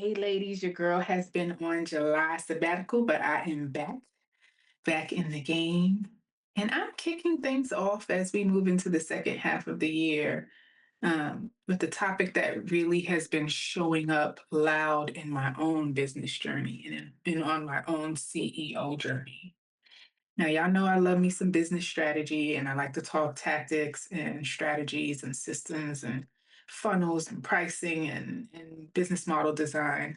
Hey ladies, your girl has been on July sabbatical, but I am back in the game. And I'm kicking things off as we move into the second half of the year with the topic that really has been showing up loud in my own business journey and on my own CEO journey. Now, y'all know I love me some business strategy and I like to talk tactics and strategies and systems and funnels and pricing and business model design.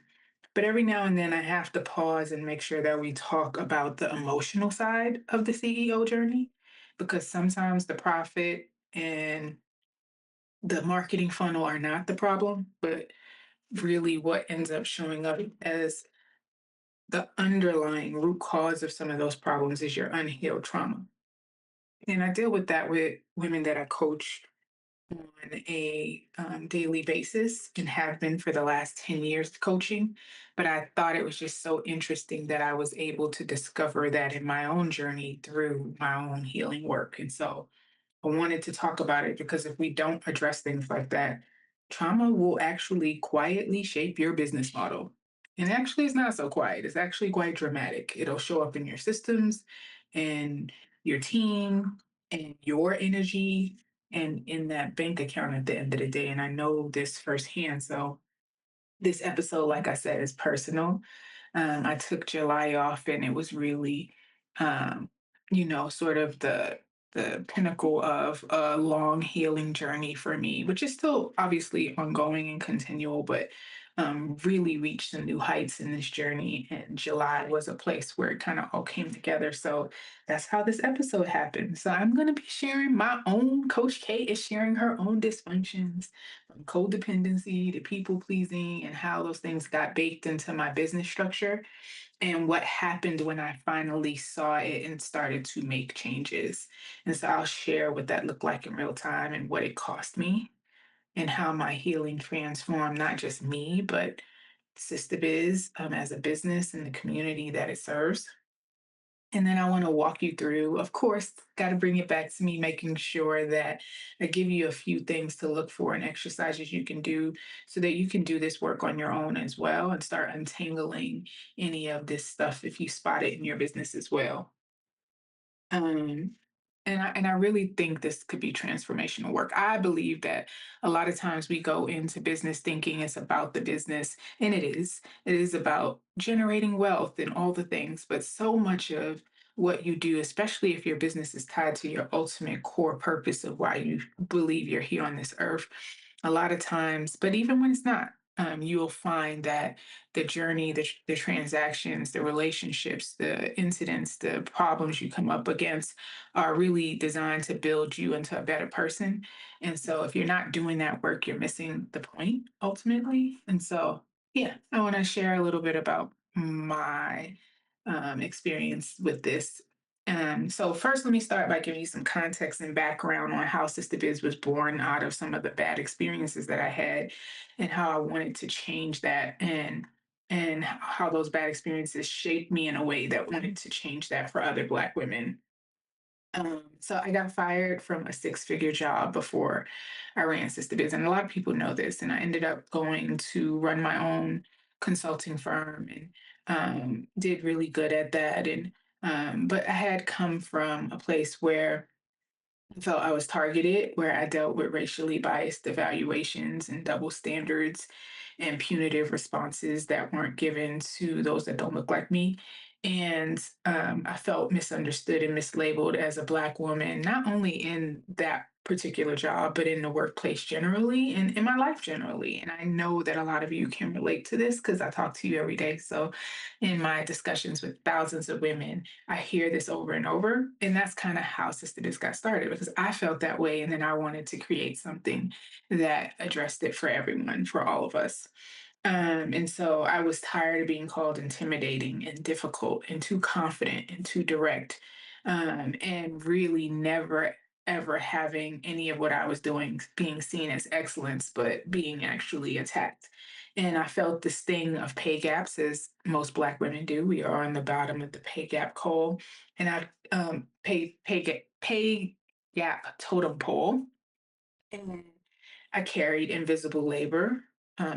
But every now and then I have to pause and make sure that we talk about the emotional side of the CEO journey because sometimes the profit and the marketing funnel are not the problem, but really what ends up showing up as the underlying root cause of some of those problems is your unhealed trauma. And I deal with that with women that I coach on a daily basis and have been for the last 10 years coaching. But I thought it was just so interesting that I was able to discover that in my own journey through my own healing work. And so I wanted to talk about it because if we don't address things like that, trauma will actually quietly shape your business model. And actually, it's not so quiet, it's actually quite dramatic. It'll show up in your systems and your team and your energy and in that bank account at the end of the day. And I know this firsthand. So, this episode, like I said, is personal. I took July off, and it was really, um, sort of the pinnacle of a long healing journey for me, which is still obviously ongoing and continual, but really reached some new heights in this journey. And July was a place where it kind of all came together. So that's how this episode happened. So I'm going to be sharing my own. Coach K is sharing her own dysfunctions from codependency to people pleasing and how those things got baked into my business structure and what happened when I finally saw it and started to make changes. And so I'll share what that looked like in real time and what it cost me and how my healing transformed not just me, but Sistahbiz as a business and the community that it serves. And then I want to walk you through, of course, got to bring it back to me, making sure that I give you a few things to look for and exercises you can do so that you can do this work on your own as well and start untangling any of this stuff if you spot it in your business as well. Um, and I really think this could be transformational work. I believe that a lot of times we go into business thinking it's about the business, and it is. It is about generating wealth and all the things, but so much of what you do, especially if your business is tied to your ultimate core purpose of why you believe you're here on this earth, a lot of times, but even when it's not, you will find that the journey, the transactions, the relationships, the incidents, the problems you come up against are really designed to build you into a better person. And so if you're not doing that work, you're missing the point ultimately. And so, yeah, I want to share a little bit about my experience with this. So first, let me start by giving you some context and background on how Sister Biz was born out of some of the bad experiences that I had, and how I wanted to change that, and how those bad experiences shaped me in a way that wanted to change that for other Black women. So I got fired from a six-figure job before I ran Sister Biz, and a lot of people know this. And I ended up going to run my own consulting firm and did really good at that. And but I had come from a place where I felt I was targeted, where I dealt with racially biased evaluations and double standards and punitive responses that weren't given to those that don't look like me. And I felt misunderstood and mislabeled as a Black woman, not only in that particular job, but in the workplace generally and in my life generally. And I know that a lot of you can relate to this because I talk to you every day. So, in my discussions with thousands of women, I hear this over and over. And that's kind of how Sister Biz got started because I felt that way. And then I wanted to create something that addressed it for everyone, for all of us. And so I was tired of being called intimidating and difficult and too confident and too direct, and really never ever having any of what I was doing being seen as excellence, but being actually attacked. And I felt the sting of pay gaps, as most Black women do. We are on the bottom of the pay gap coal, and I pay gap totem pole, and I carried invisible labor.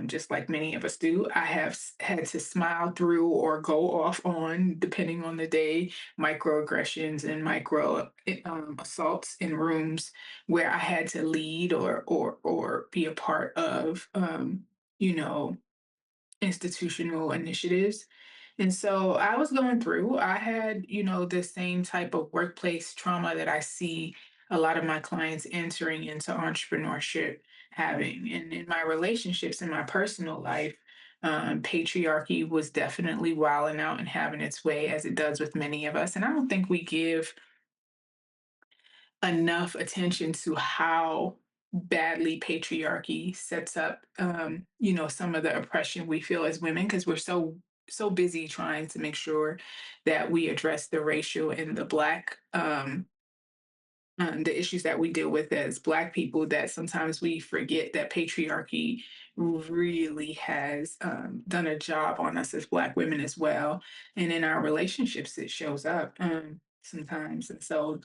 just like many of us do. I have had to smile through or go off on, depending on the day, microaggressions and micro assaults in rooms where I had to lead or be a part of, you know, institutional initiatives. And so I was going through, I had, the same type of workplace trauma that I see a lot of my clients entering into entrepreneurship having. And in my relationships, in my personal life, patriarchy was definitely wilding out and having its way as it does with many of us. And I don't think we give enough attention to how badly patriarchy sets up some of the oppression we feel as women, because we're so busy trying to make sure that we address the racial and the black the issues that we deal with as Black people, that sometimes we forget that patriarchy really has done a job on us as Black women as well. And in our relationships, it shows up sometimes. And so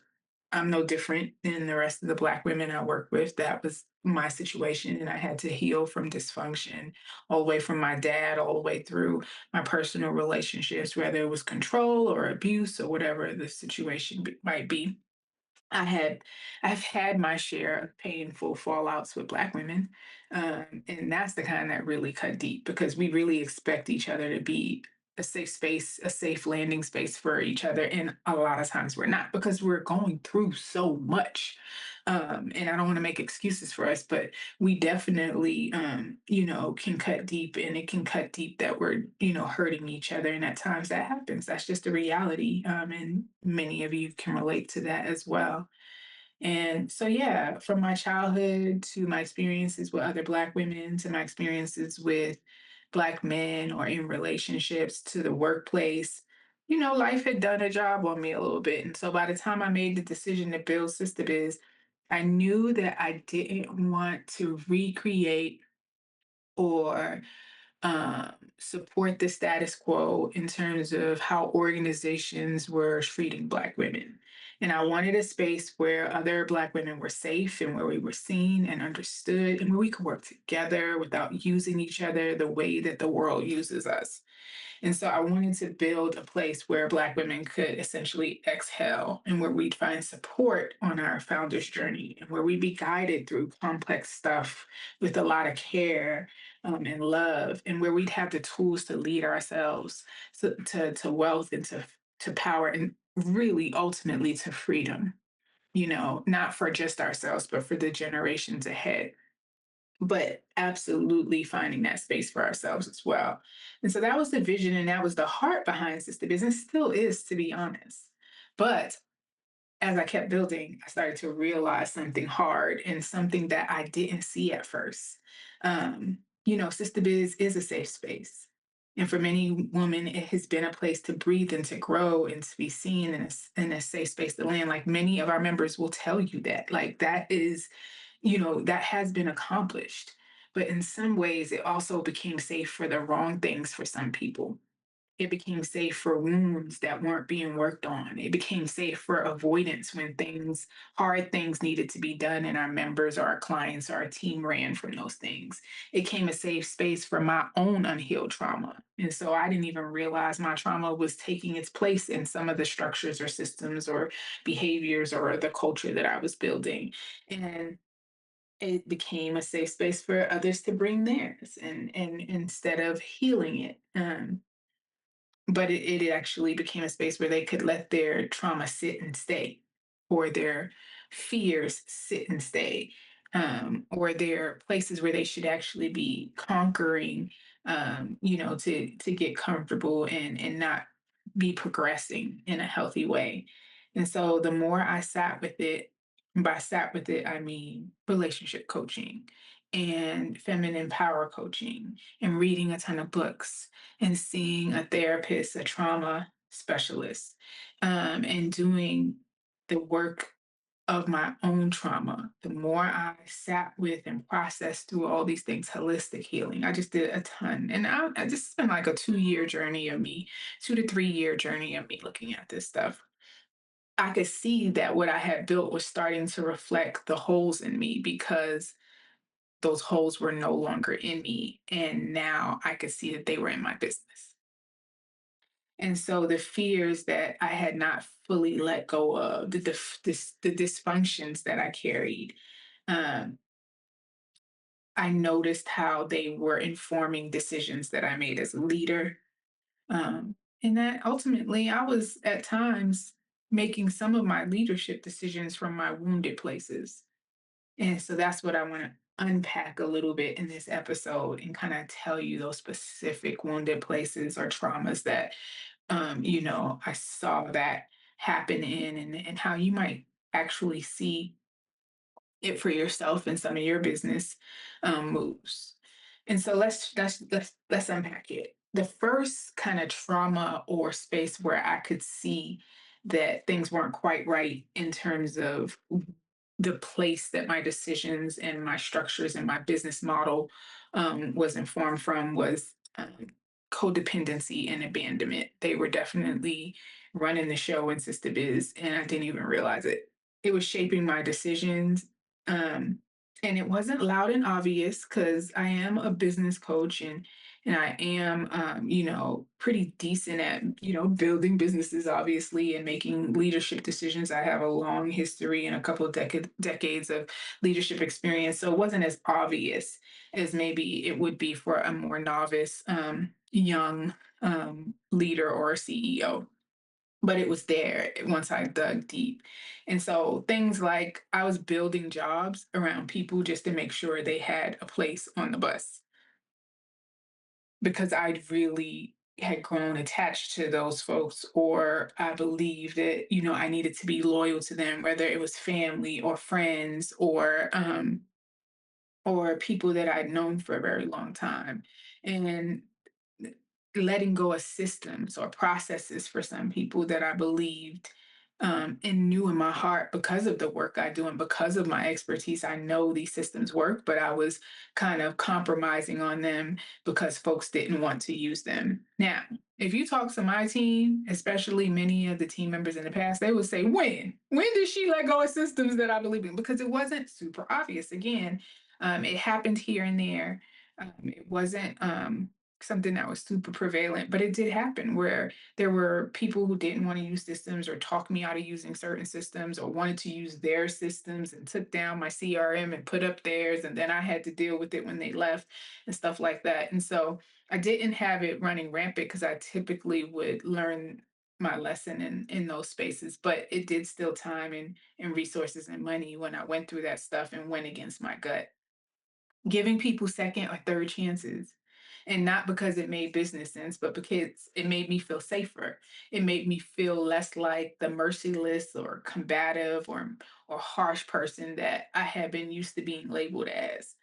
I'm no different than the rest of the Black women I work with. That was my situation. And I had to heal from dysfunction all the way from my dad, all the way through my personal relationships, whether it was control or abuse or whatever the situation might be. I had I've had my share of painful fallouts with Black women, and that's the kind that really cut deep, because we really expect each other to be a safe space, a safe landing space for each other, and a lot of times we're not, because we're going through so much. And I don't want to make excuses for us, but we definitely, can cut deep, and it can cut deep that we're, hurting each other, and at times that happens. That's just the reality, and many of you can relate to that as well. And so, yeah, from my childhood to my experiences with other Black women to my experiences with Black men or in relationships to the workplace, life had done a job on me a little bit. And so by the time I made the decision to build Sistahbiz, I knew that I didn't want to recreate or support the status quo in terms of how organizations were treating Black women. And I wanted a space where other Black women were safe and where we were seen and understood and where we could work together without using each other the way that the world uses us. And so I wanted to build a place where Black women could essentially exhale, and where we'd find support on our founder's journey, and where we'd be guided through complex stuff with a lot of care and love, and where we'd have the tools to lead ourselves to wealth and to power, and really ultimately to freedom, not for just ourselves, but for the generations ahead, but absolutely finding that space for ourselves as well. And so that was the vision, and that was the heart behind Sister Business, still is, to be honest. But as I kept building, I started to realize something hard and something that I didn't see at first. Sister Biz is a safe space. And for many women, it has been a place to breathe and to grow and to be seen in a safe space to land. Like, many of our members will tell you that. Like, that is, that has been accomplished. But in some ways, it also became safe for the wrong things for some people. It became safe for wounds that weren't being worked on. It became safe for avoidance when hard things needed to be done, and our members or our clients or our team ran from those things. It became a safe space for my own unhealed trauma. And so I didn't even realize my trauma was taking its place in some of the structures or systems or behaviors or the culture that I was building. And it became a safe space for others to bring theirs, and instead of healing it. But it actually became a space where they could let their trauma sit and stay, or their fears sit and stay, or their places where they should actually be conquering, to get comfortable and not be progressing in a healthy way. And so the more I sat with it, by sat with it, I mean relationship coaching and feminine power coaching and reading a ton of books and seeing a therapist, a trauma specialist, and doing the work of my own trauma. The more I sat with and processed through all these things, holistic healing, I just did a ton. And I just spent like a 2 year journey of me, 2 to 3 year journey of me looking at this stuff. I could see that what I had built was starting to reflect the holes in me, because those holes were no longer in me. And now I could see that they were in my business. And so the fears that I had not fully let go of, the dysfunctions that I carried, um, I noticed how they were informing decisions that I made as a leader. And that ultimately I was at times making some of my leadership decisions from my wounded places. And so that's what I want to unpack a little bit in this episode and kind of tell you those specific wounded places or traumas that, I saw that happen in, and how you might actually see it for yourself and some of your business moves. And so let's unpack it. The first kind of trauma or space where I could see that things weren't quite right in terms of the place that my decisions and my structures and my business model was informed from was codependency and abandonment. They were definitely running the show in Sistahbiz, and I didn't even realize it. It was shaping my decisions, um, and it wasn't loud and obvious because I am a business coach, and I am, pretty decent at, building businesses, obviously, and making leadership decisions. I have a long history and a couple of decades of leadership experience. So it wasn't as obvious as maybe it would be for a more novice, young leader or CEO, but it was there once I dug deep. And so things like I was building jobs around people just to make sure they had a place on the bus because I really had grown attached to those folks, or I believed that, I needed to be loyal to them, whether it was family or friends or people that I'd known for a very long time. And letting go of systems or processes for some people that I believed and knew in my heart because of the work I do and because of my expertise. I know these systems work, but I was kind of compromising on them because folks didn't want to use them. Now, if you talk to my team, especially many of the team members in the past, they would say, when? When did she let go of systems that I believe in? Because it wasn't super obvious. Again, it happened here and there. It wasn't something that was super prevalent, but it did happen where there were people who didn't want to use systems or talk me out of using certain systems or wanted to use their systems and took down my CRM and put up theirs. And then I had to deal with it when they left and stuff like that. And so I didn't have it running rampant because I typically would learn my lesson in those spaces, but it did steal time and resources and money when I went through that stuff and went against my gut. Giving people second or third chances. And not because it made business sense, but because it made me feel safer. It made me feel less like the merciless or combative or harsh person that I had been used to being labeled as.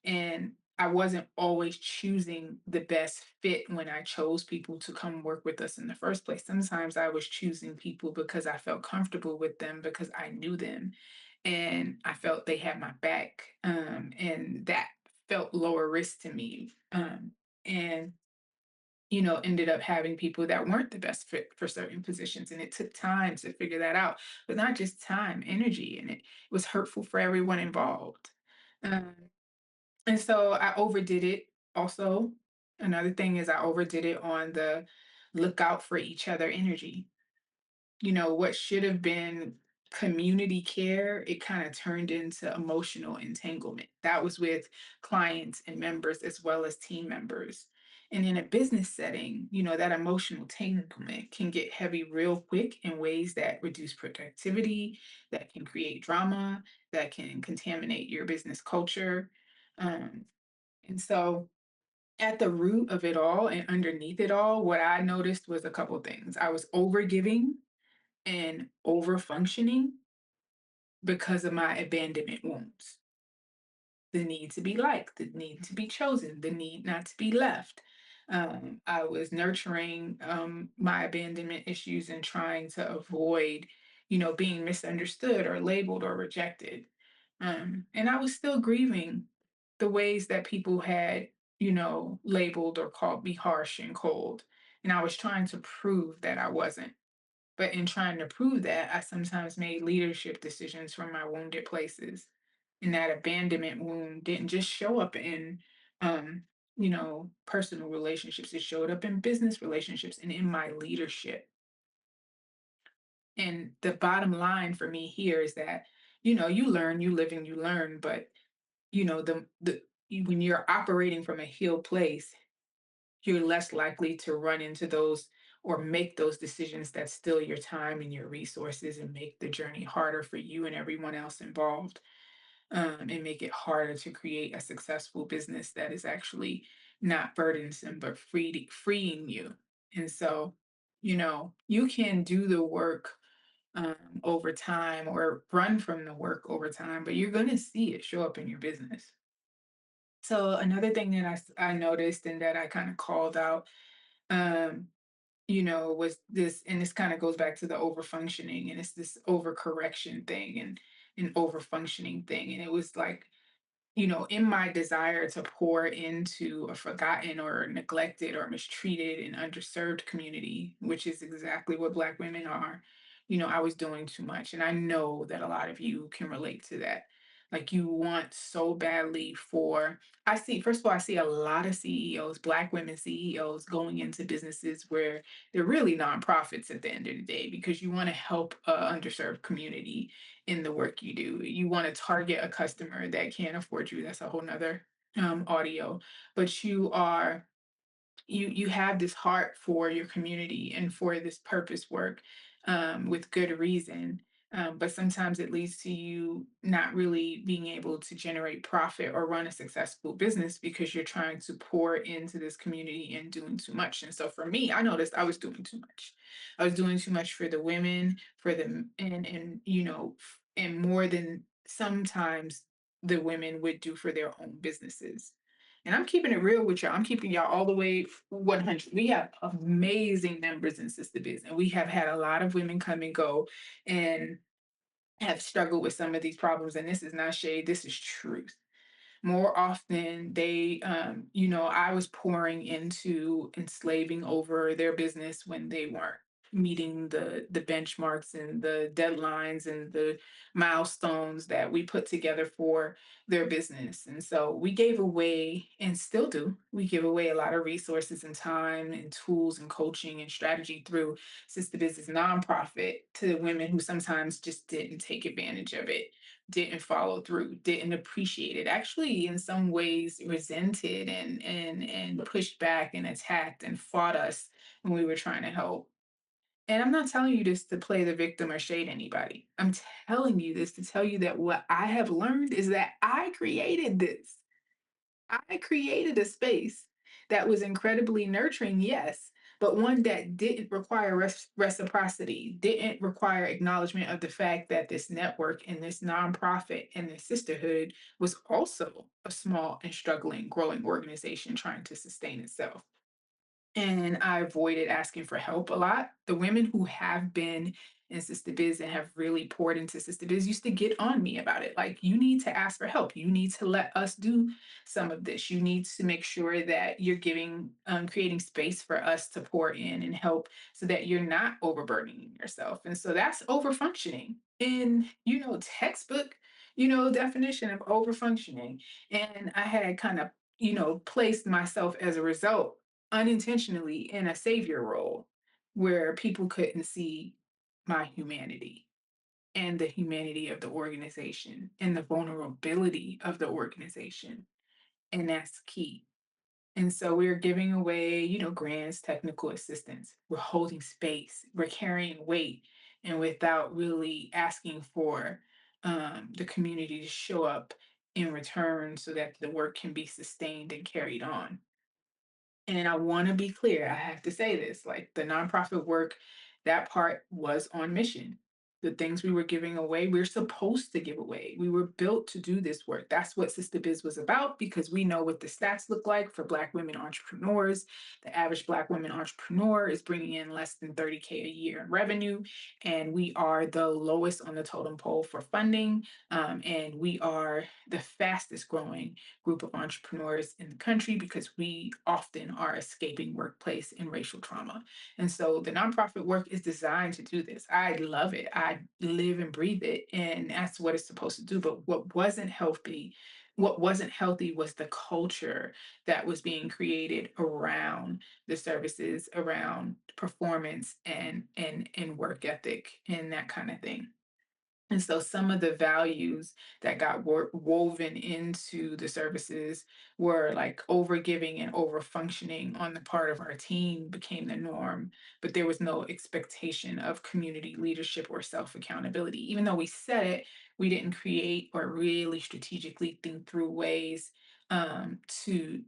And I wasn't always choosing the best fit when I chose people to come work with us in the first place. Sometimes I was choosing people because I felt comfortable with them because I knew them and I felt they had my back. And that felt lower risk to me. And ended up having people that weren't the best fit for certain positions. And it took time to figure that out, but not just time, energy. And it was hurtful for everyone involved. Um, and so I overdid it also. Another thing is I overdid it on the look out for each other energy. What should have been community care, it kind of turned into emotional entanglement. That was with clients and members as well as team members. And in a business setting, that emotional entanglement can get heavy real quick in ways that reduce productivity, that can create drama, that can contaminate your business culture. Um, and so at the root of it all and underneath it all, what I noticed was a couple things. I was over giving and over functioning because of my abandonment wounds. The need to be liked, the need to be chosen, the need not to be left. I was nurturing my abandonment issues and trying to avoid, being misunderstood or labeled or rejected. And I was still grieving the ways that people had, labeled or called me harsh and cold. And I was trying to prove that I wasn't. But in trying to prove that, I sometimes made leadership decisions from my wounded places. And that abandonment wound didn't just show up in, um, personal relationships. It showed up in business relationships and in my leadership. And the bottom line for me here is that, you learn, you live and you learn, but when you're operating from a healed place, you're less likely to run into those or make those decisions that steal your time and your resources and make the journey harder for you and everyone else involved, and make it harder to create a successful business that is actually not burdensome but freeing you. And so, you can do the work over time or run from the work over time, but you're going to see it show up in your business. So another thing that I noticed and that I kind of called out, um, was this, and this kind of goes back to the over functioning, and it's this overcorrection thing and an over functioning thing. And it was like, in my desire to pour into a forgotten or neglected or mistreated and underserved community, which is exactly what Black women are, I was doing too much. And I know that a lot of you can relate to that. Like you want so badly first of all, I see a lot of CEOs, Black women CEOs going into businesses where they're really nonprofits at the end of the day because you want to help a underserved community in the work you do. You want to target a customer that can't afford you. That's a whole nother audio. But you have this heart for your community and for this purpose work, with good reason. But sometimes it leads to you not really being able to generate profit or run a successful business because you're trying to pour into this community and doing too much. And so for me, I noticed I was doing too much. I was doing too much for the women, for them, and and more than sometimes the women would do for their own businesses. And I'm keeping it real with y'all. I'm keeping y'all all the way 100. We have amazing members in Sister Biz, and we have had a lot of women come and go and have struggled with some of these problems. And this is not shade, this is truth. More often, I was pouring into enslaving over their business when they weren't meeting the benchmarks and the deadlines and the milestones that we put together for their business. And so we gave away and still do. We give away a lot of resources and time and tools and coaching and strategy through Sister Business nonprofit to women who sometimes just didn't take advantage of it, didn't follow through, didn't appreciate it, actually in some ways resented and pushed back and attacked and fought us when we were trying to help. And I'm not telling you this to play the victim or shade anybody. I'm telling you this to tell you that what I have learned is that I created this. I created a space that was incredibly nurturing, yes, but one that didn't require reciprocity, didn't require acknowledgement of the fact that this network and this nonprofit and this sisterhood was also a small and struggling, growing organization trying to sustain itself. And I avoided asking for help a lot. The women who have been in Sister Biz and have really poured into Sister Biz used to get on me about it. Like, you need to ask for help. You need to let us do some of this. You need to make sure that you're creating space for us to pour in and help so that you're not overburdening yourself. And so that's over functioning in, textbook, definition of over functioning. And I had kind of, placed myself as a result unintentionally in a savior role where people couldn't see my humanity and the humanity of the organization and the vulnerability of the organization. And that's key. And so we're giving away, grants, technical assistance. We're holding space, we're carrying weight, and without really asking for the community to show up in return so that the work can be sustained and carried on. And I want to be clear, I have to say this, like the nonprofit work, that part was on mission. The things we were giving away, we're supposed to give away. We were built to do this work. That's what Sister Biz was about because we know what the stats look like for Black women entrepreneurs. The average Black woman entrepreneur is bringing in less than 30K a year in revenue. And we are the lowest on the totem pole for funding. And we are the fastest growing group of entrepreneurs in the country because we often are escaping workplace and racial trauma. And so the nonprofit work is designed to do this. I love it. I I live and breathe it, and that's what it's supposed to do. But what wasn't healthy was the culture that was being created around the services, around performance and work ethic and that kind of thing. And so some of the values that got woven into the services were like over giving and over functioning on the part of our team became the norm, but there was no expectation of community leadership or self accountability. Even though we said it, we didn't create or really strategically think through ways to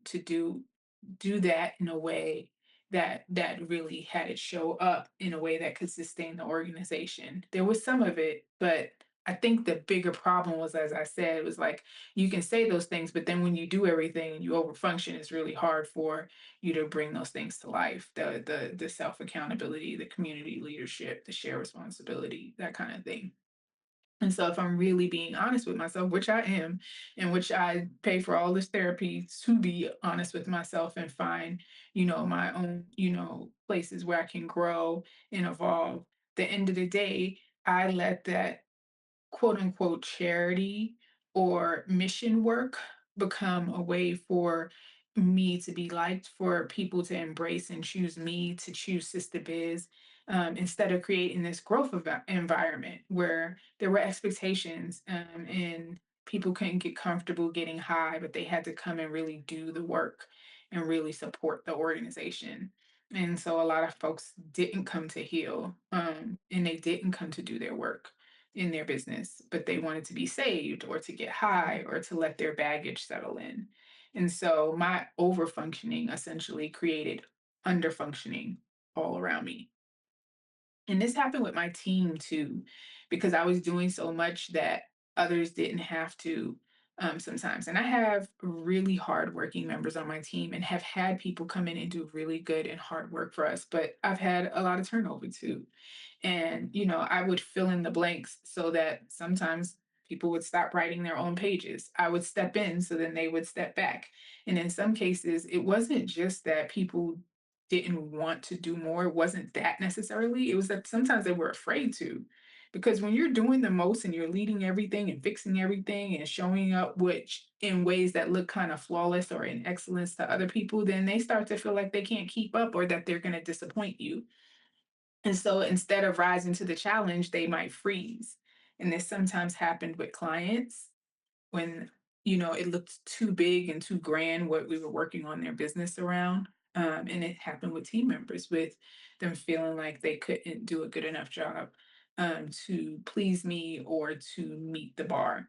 do that in a way that really had it show up in a way that could sustain the organization. There was some of it, but I think the bigger problem was, as I said, it was like you can say those things, but then when you do everything and you overfunction, it's really hard for you to bring those things to life. The self accountability, the community leadership, the share responsibility, that kind of thing. And so if I'm really being honest with myself, which I am, in which I pay for all this therapy to be honest with myself and find, my own, places where I can grow and evolve. The end of the day, I let that quote unquote charity or mission work become a way for me to be liked, for people to embrace and choose me, to choose Sister Biz, instead of creating this growth environment where there were expectations, and people couldn't get comfortable getting high, but they had to come and really do the work and really support the organization. And so a lot of folks didn't come to heal, and they didn't come to do their work in their business, but they wanted to be saved or to get high or to let their baggage settle in. And so my over functioning essentially created under functioning all around me. And this happened with my team too, because I was doing so much that others didn't have to, sometimes. And I have really hardworking members on my team and have had people come in and do really good and hard work for us. But I've had a lot of turnover too. And, I would fill in the blanks so that sometimes people would stop writing their own pages. I would step in so then they would step back. And in some cases, it wasn't just that people didn't want to do more. It wasn't that necessarily. It was that sometimes they were afraid to. Because when you're doing the most and you're leading everything and fixing everything and showing up which in ways that look kind of flawless or in excellence to other people, then they start to feel like they can't keep up or that they're going to disappoint you. And so instead of rising to the challenge, they might freeze. And this sometimes happened with clients when, it looked too big and too grand what we were working on their business around. And it happened with team members, with them feeling like they couldn't do a good enough job, to please me or to meet the bar.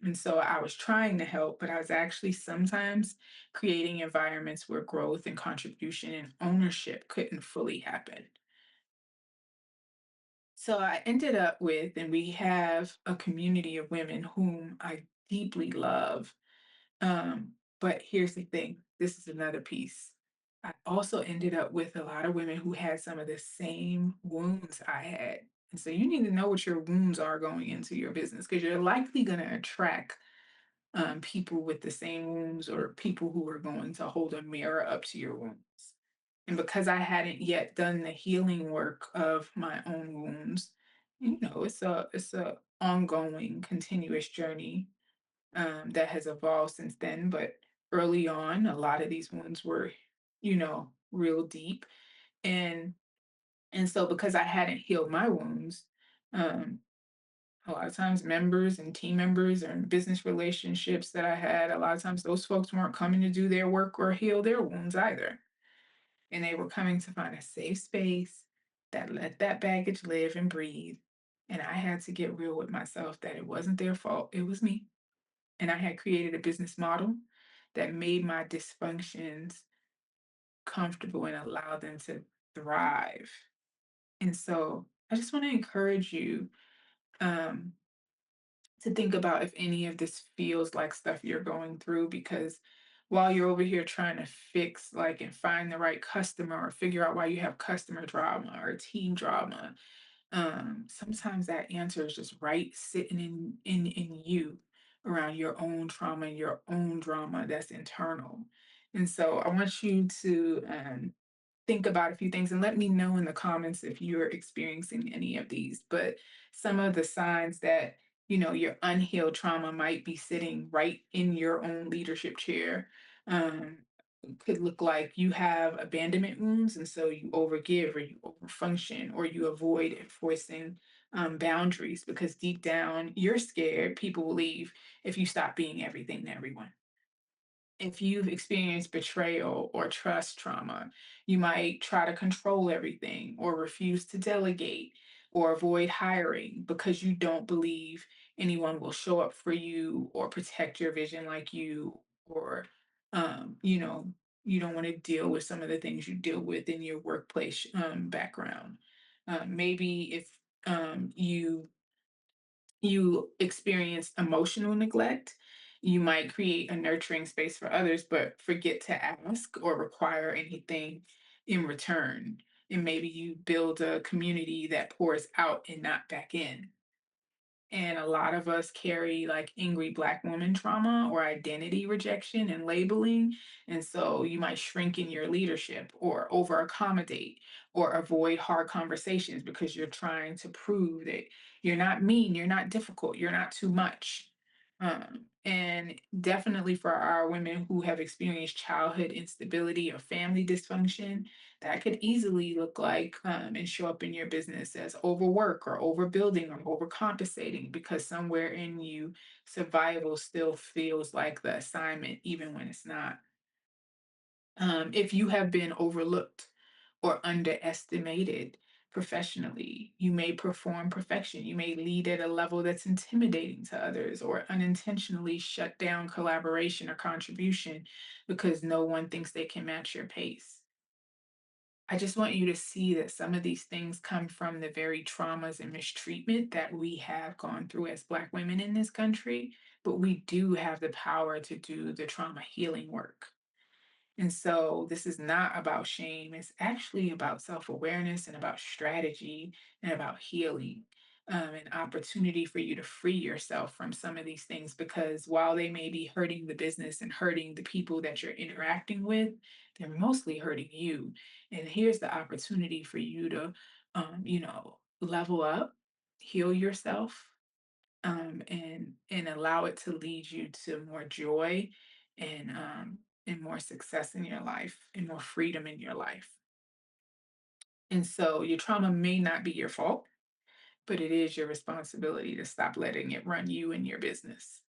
And so I was trying to help, but I was actually sometimes creating environments where growth and contribution and ownership couldn't fully happen. So I ended up with, and we have a community of women whom I deeply love. But here's the thing, this is another piece. I also ended up with a lot of women who had some of the same wounds I had. And so you need to know what your wounds are going into your business because you're likely going to attract, people with the same wounds or people who are going to hold a mirror up to your wounds. And because I hadn't yet done the healing work of my own wounds, it's a ongoing, continuous journey, that has evolved since then. But early on, a lot of these wounds were, real deep, and so because I hadn't healed my wounds, um, a lot of times members and team members and business relationships that I had, a lot of times those folks weren't coming to do their work or heal their wounds either. And they were coming to find a safe space that let that baggage live and breathe. And I had to get real with myself that it wasn't their fault, it was me. And I had created a business model that made my dysfunctions comfortable and allowed them to thrive. And so I just want to encourage you, um, to think about if any of this feels like stuff you're going through, because while you're over here trying to fix like and find the right customer or figure out why you have customer drama or team drama, sometimes that answer is just right sitting in you around your own trauma and your own drama that's internal. And so I want you to, think about a few things and let me know in the comments if you're experiencing any of these. But some of the signs that, your unhealed trauma might be sitting right in your own leadership chair. Um, could look like you have abandonment wounds, and so you overgive or you overfunction or you avoid enforcing boundaries because deep down you're scared people will leave if you stop being everything to everyone. If you've experienced betrayal or trust trauma, you might try to control everything or refuse to delegate or avoid hiring because you don't believe anyone will show up for you or protect your vision like you, or, um, you know, you don't want to deal with some of the things you deal with in your workplace background. Maybe if you experience emotional neglect, you might create a nurturing space for others, but forget to ask or require anything in return. And maybe you build a community that pours out and not back in. And a lot of us carry like angry Black woman trauma or identity rejection and labeling. And so you might shrink in your leadership or over accommodate or avoid hard conversations because you're trying to prove that you're not mean, you're not difficult, you're not too much. And definitely for our women who have experienced childhood instability or family dysfunction, that could easily look like and show up in your business as overwork or overbuilding or overcompensating because somewhere in you, survival still feels like the assignment, even when it's not. If you have been overlooked or underestimated professionally, you may perform perfection. You may lead at a level that's intimidating to others or unintentionally shut down collaboration or contribution because no one thinks they can match your pace. I just want you to see that some of these things come from the very traumas and mistreatment that we have gone through as Black women in this country, but we do have the power to do the trauma healing work. And so this is not about shame. It's actually about self awareness and about strategy and about healing. An opportunity for you to free yourself from some of these things because while they may be hurting the business and hurting the people that you're interacting with, they're mostly hurting you. And here's the opportunity for you to, level up, heal yourself, and allow it to lead you to more joy and more success in your life and more freedom in your life. And so your trauma may not be your fault, but it is your responsibility to stop letting it run you and your business.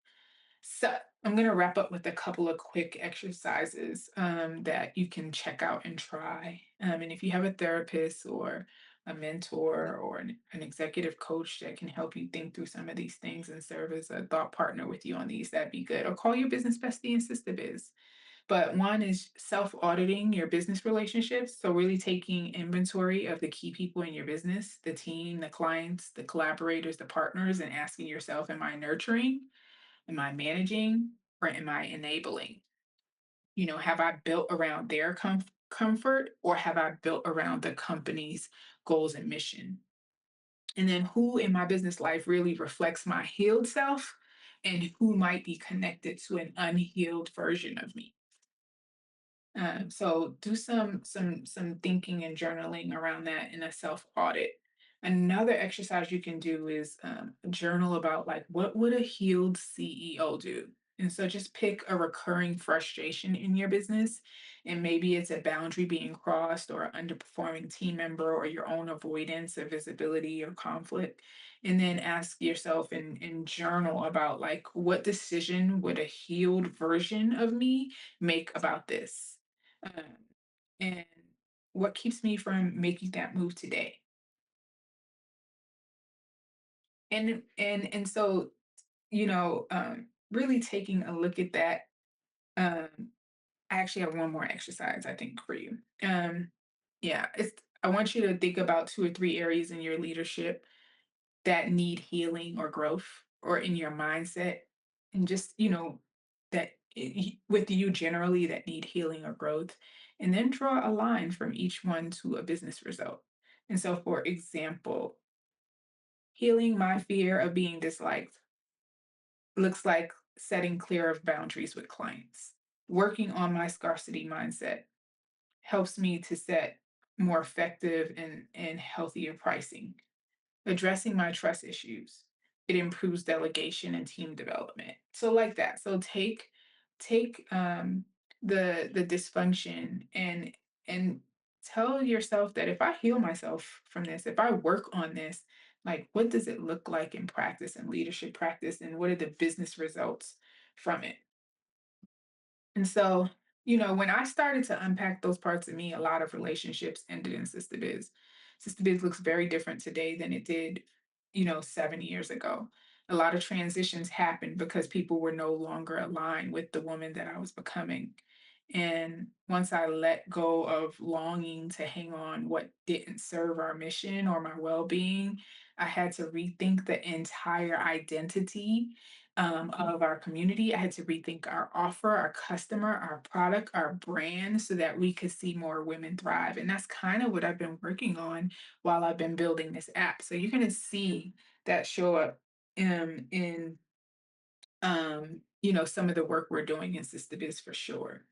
So I'm going to wrap up with a couple of quick exercises that you can check out and try. And if you have a therapist or a mentor or an executive coach that can help you think through some of these things and serve as a thought partner with you on these, that'd be good. Or call your business bestie and Sistahbiz. But one is self auditing your business relationships. So, really taking inventory of the key people in your business, the team, the clients, the collaborators, the partners, and asking yourself, am I nurturing? Am I managing or am I enabling? Have I built around their comfort or have I built around the company's goals and mission? And then who in my business life really reflects my healed self and who might be connected to an unhealed version of me? So do some thinking and journaling around that in a self audit. Another exercise you can do is journal about like what would a healed CEO do? And so just pick a recurring frustration in your business, and maybe it's a boundary being crossed or an underperforming team member or your own avoidance of visibility or conflict. And then ask yourself and journal about like what decision would a healed version of me make about this? Um, and what keeps me from making that move today? And so, really taking a look at that. I actually have one more exercise I think for you. Yeah, I want you to think about two or three areas in your leadership that need healing or growth, or in your mindset, and just with you generally that need healing or growth, and then draw a line from each one to a business result. And so for example, healing my fear of being disliked looks like setting clear of boundaries with clients. Working on my scarcity mindset helps me to set more effective and healthier pricing. Addressing my trust issues. It improves delegation and team development. So like that. So take the dysfunction and tell yourself that if I heal myself from this, if I work on this, like what does it look like in practice and leadership practice and what are the business results from it? And so, when I started to unpack those parts of me, a lot of relationships ended in Sister Biz. Sister Biz looks very different today than it did, 7 years ago. A lot of transitions happened because people were no longer aligned with the woman that I was becoming. And once I let go of longing to hang on what didn't serve our mission or my well being, I had to rethink the entire identity of our community. I had to rethink our offer, our customer, our product, our brand so that we could see more women thrive. And that's kind of what I've been working on while I've been building this app. So you're going to see that show up in some of the work we're doing in Sistahbiz for sure.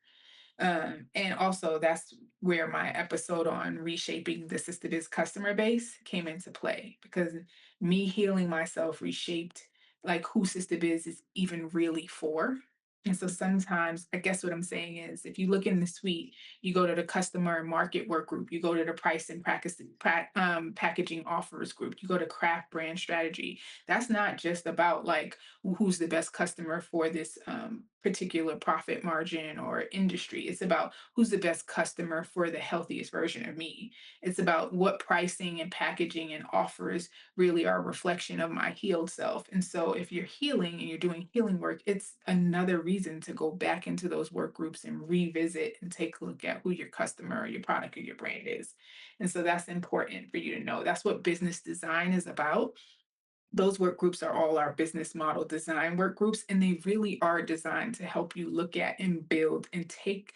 And also that's where my episode on reshaping the Sistahbiz customer base came into play because me healing myself reshaped like who Sistahbiz is even really for. And so sometimes I guess what I'm saying is if you look in the suite, you go to the customer and market work group, you go to the price and practice, packaging offers group, you go to craft brand strategy. That's not just about like who's the best customer for this particular profit margin or industry. It's about who's the best customer for the healthiest version of me. It's about what pricing and packaging and offers really are a reflection of my healed self. And so if you're healing and you're doing healing work, it's another reason to go back into those work groups and revisit and take a look at who your customer or your product or your brand is. And so that's important for you to know. That's what business design is about. Those work groups are all our business model design work groups, and they really are designed to help you look at and build and take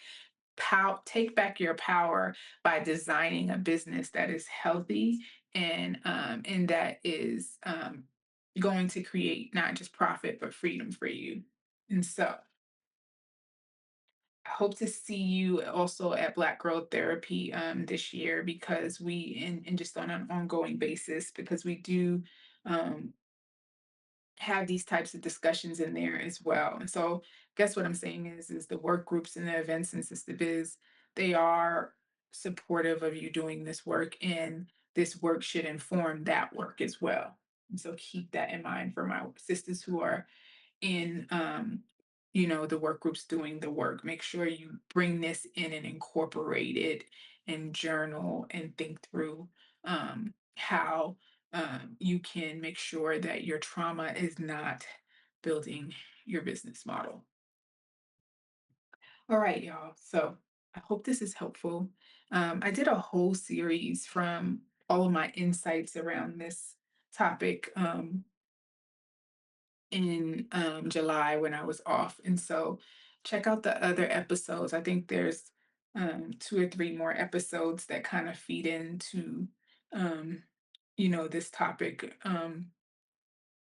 back your power by designing a business that is healthy and that is going to create not just profit but freedom for you. And so I hope to see you also at Black Girl Therapy this year because and just on an ongoing basis because we do um, have these types of discussions in there as well. And so guess what I'm saying is the work groups and the events in Sister Biz, they are supportive of you doing this work and this work should inform that work as well. And so keep that in mind for my sisters who are in the work groups doing the work. Make sure you bring this in and incorporate it and journal and think through how you can make sure that your trauma is not building your business model. All right, y'all. So I hope this is helpful. I did a whole series from all of my insights around this topic in July when I was off. And so check out the other episodes. I think there's two or three more episodes that kind of feed into um, this topic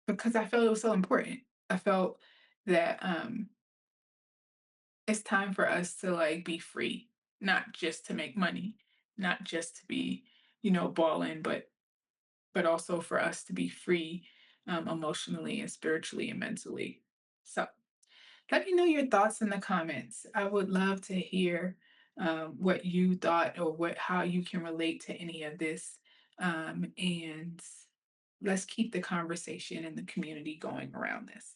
because I felt it was so important. I felt that it's time for us to like be free, not just to make money, not just to be, balling, but also for us to be free emotionally and spiritually and mentally. So let me know your thoughts in the comments. I would love to hear what you thought or how you can relate to any of this. And let's keep the conversation and the community going around this.